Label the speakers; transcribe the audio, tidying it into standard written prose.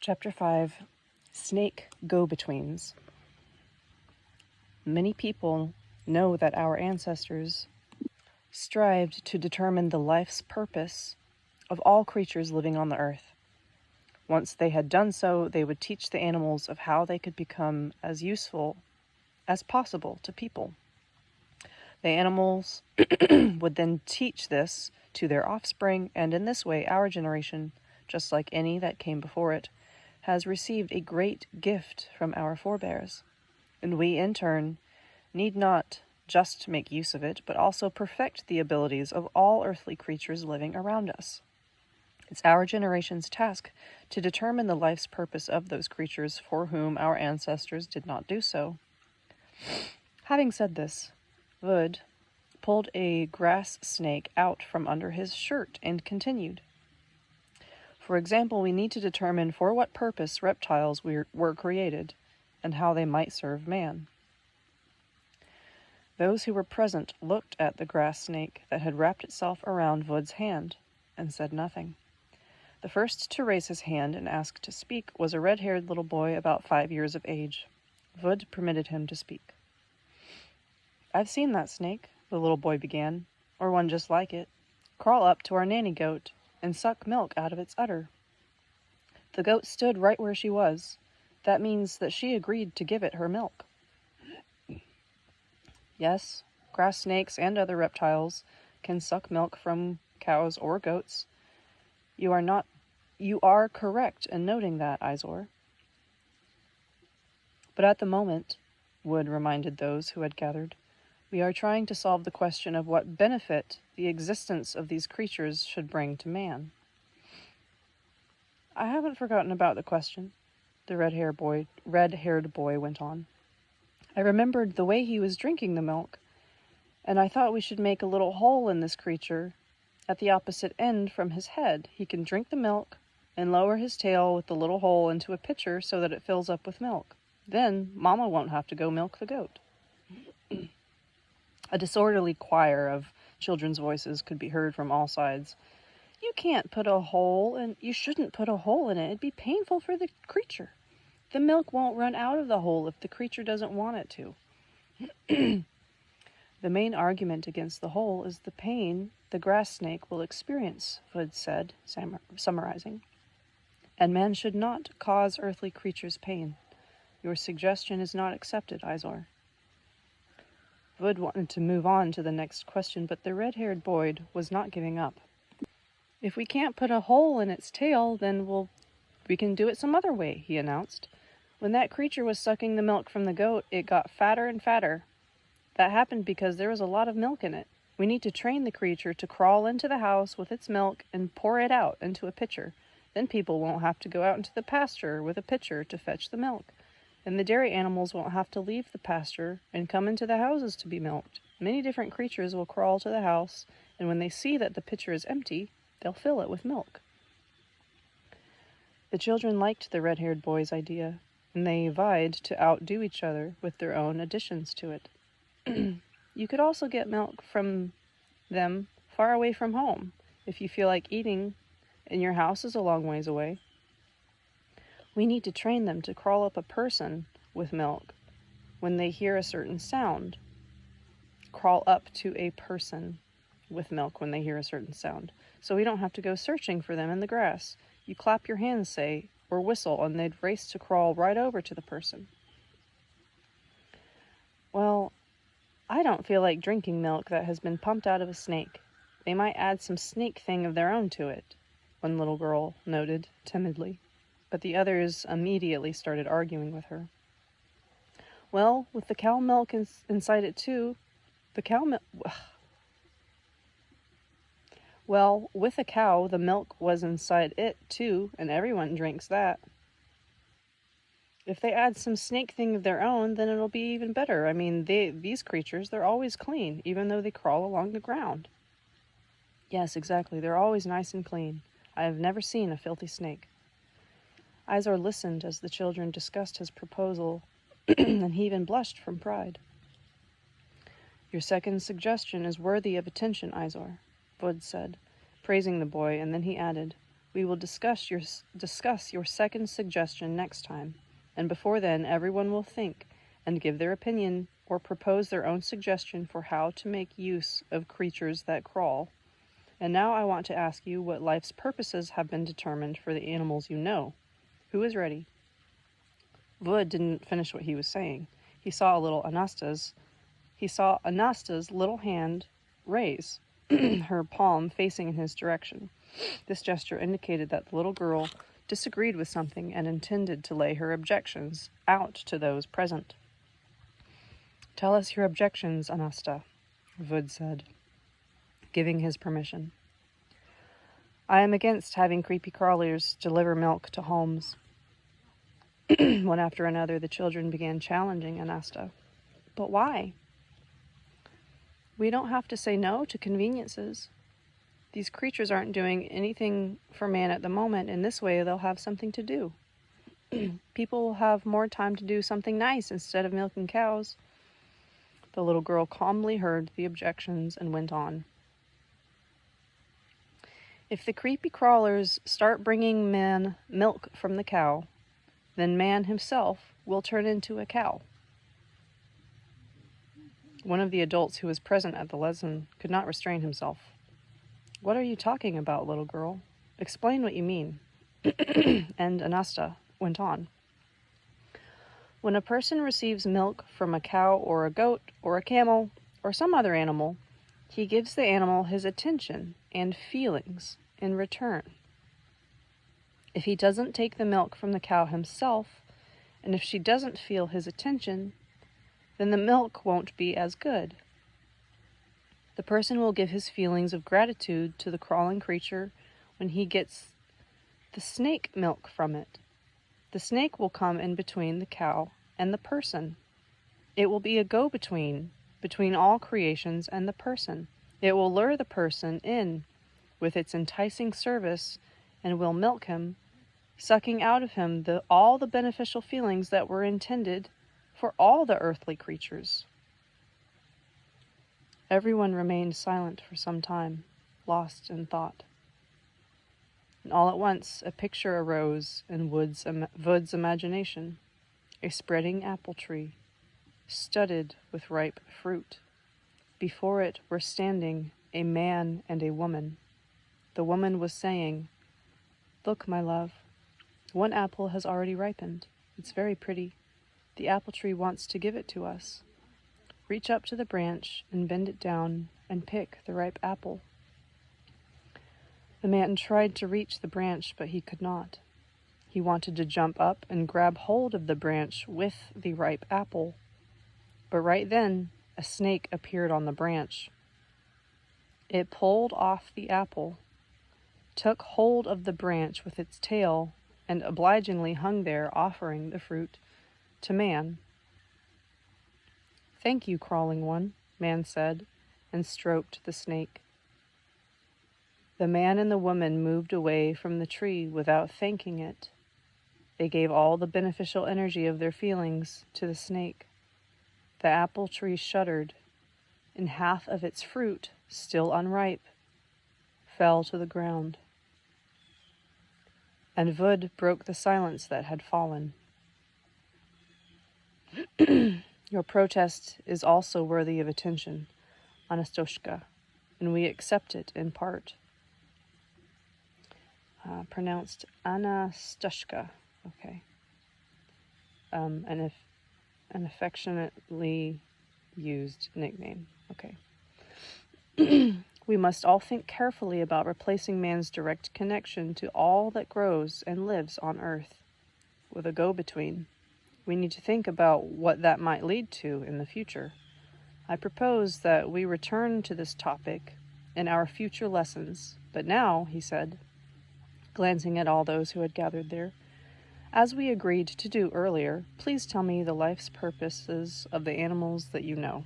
Speaker 1: Chapter 5, Snake Go-Betweens. Many people know that our ancestors strived to determine the life's purpose of all creatures living on the earth. Once they had done so, they would teach the animals of how they could become as useful as possible to people. The animals would then teach this to their offspring, and in this way our generation, just like any that came before it, has received a great gift from our forebears, and we, in turn, need not just make use of it, but also perfect the abilities of all earthly creatures living around us. It's our generation's task to determine the life's purpose of those creatures for whom our ancestors did not do so. Having said this, Wood pulled a grass snake out from under his shirt and continued. For example, we need to determine for what purpose reptiles were created, and how they might serve man. Those who were present looked at the grass snake that had wrapped itself around Wood's hand, and said nothing. The first to raise his hand and ask to speak was a red-haired little boy about 5 years of age. Wood permitted him to speak. "I've seen that snake," the little boy began, "or one just like it, crawl up to our nanny goat and suck milk out of its udder. The goat stood right where she was. That means that she agreed to give it her milk." Yes, grass snakes and other reptiles can suck milk from cows or goats. You are correct in noting that, Izor. But at the moment, Wood reminded those who had gathered, we are trying to solve the question of what benefit the existence of these creatures should bring to man. "I haven't forgotten about the question," the red-haired boy went on. "I remembered the way he was drinking the milk, and I thought we should make a little hole in this creature at the opposite end from his head. He can drink the milk and lower his tail with the little hole into a pitcher so that it fills up with milk. Then Mama won't have to go milk the goat." A disorderly choir of children's voices could be heard from all sides. "You shouldn't put a hole in it. It'd be painful for the creature. The milk won't run out of the hole if the creature doesn't want it to." "The main argument against the hole is the pain the grass snake will experience," Wood said, summarizing. "And man should not cause earthly creatures pain. Your suggestion is not accepted, Izor." Wood wanted to move on to the next question, but the red-haired boy was not giving up. "If we can't put a hole in its tail, then we can do it some other way," he announced. "When that creature was sucking the milk from the goat, it got fatter and fatter. That happened because there was a lot of milk in it. We need to train the creature to crawl into the house with its milk and pour it out into a pitcher. Then people won't have to go out into the pasture with a pitcher to fetch the milk. And the dairy animals won't have to leave the pasture and come into the houses to be milked. Many different creatures will crawl to the house, and when they see that the pitcher is empty, they'll fill it with milk." The children liked the red-haired boy's idea, and they vied to outdo each other with their own additions to it. "You could also get milk from them far away from home, if you feel like eating, and your house is a long ways away. We need to train them to crawl up a person with milk when they hear a certain sound. Crawl up to a person with milk when they hear a certain sound. So we don't have to go searching for them in the grass. You clap your hands, say, or whistle, and they'd race to crawl right over to the person." "Well, I don't feel like drinking milk that has been pumped out of a snake. They might add some snake thing of their own to it," one little girl noted timidly. But the others immediately started arguing with her. "Well, with the cow milk inside it too, Well, with a cow, the milk was inside it too, and everyone drinks that. If they add some snake thing of their own, then it'll be even better. I mean, these creatures, they're always clean, even though they crawl along the ground." "Yes, exactly. They're always nice and clean. I have never seen a filthy snake." Izor listened as the children discussed his proposal, and he even blushed from pride. "Your second suggestion is worthy of attention, Izor," Wood said, praising the boy, and then he added, We will discuss your second suggestion next time, and before then everyone will think and give their opinion or propose their own suggestion for how to make use of creatures that crawl. And now I want to ask you what life's purposes have been determined for the animals you know. Who is ready? Vud didn't finish what he was saying. He saw Anasta's little hand raise, her palm facing in his direction. This gesture indicated that the little girl disagreed with something and intended to lay her objections out to those present. "Tell us your objections, Anasta," Vud said, giving his permission. "I am against having creepy crawlers deliver milk to homes." One after another, the children began challenging Anasta. "But why?" "We don't have to say no to conveniences. These creatures aren't doing anything for man at the moment, and this way they'll have something to do. People will have more time to do something nice instead of milking cows." The little girl calmly heard the objections and went on. "If the creepy crawlers start bringing man milk from the cow, then man himself will turn into a cow." One of the adults who was present at the lesson could not restrain himself. "What are you talking about, little girl? Explain what you mean." And Anasta went on. "When a person receives milk from a cow or a goat or a camel or some other animal, he gives the animal his attention and feelings in return. If he doesn't take the milk from the cow himself, and if she doesn't feel his attention, then the milk won't be as good. The person will give his feelings of gratitude to the crawling creature when he gets the snake milk from it. The snake will come in between the cow and the person. It will be a go-between between all creations and the person. It will lure the person in with its enticing service and will milk him, sucking out of him all the beneficial feelings that were intended for all the earthly creatures." Everyone remained silent for some time, lost in thought. And all at once a picture arose in Vud's imagination, a spreading apple tree, studded with ripe fruit. Before it were standing a man and a woman. The woman was saying, "Look, my love, one apple has already ripened. It's very pretty. The apple tree wants to give it to us. Reach up to the branch and bend it down and pick the ripe apple." The man tried to reach the branch, but he could not. He wanted to jump up and grab hold of the branch with the ripe apple. But right then, a snake appeared on the branch. It pulled off the apple, took hold of the branch with its tail, and obligingly hung there, offering the fruit to man. "Thank you, crawling one," man said, and stroked the snake. The man and the woman moved away from the tree without thanking it. They gave all the beneficial energy of their feelings to the snake. The apple tree shuddered, and half of its fruit, still unripe, fell to the ground. And Vud broke the silence that had fallen. "Your protest is also worthy of attention, Anastoshka, and we accept it in part." Pronounced Anastashka. Okay. An affectionately used nickname. Okay. "We must all think carefully about replacing man's direct connection to all that grows and lives on earth with a go-between. We need to think about what that might lead to in the future. I propose that we return to this topic in our future lessons. But now," he said, glancing at all those who had gathered there, "as we agreed to do earlier, please tell me the life's purposes of the animals that you know."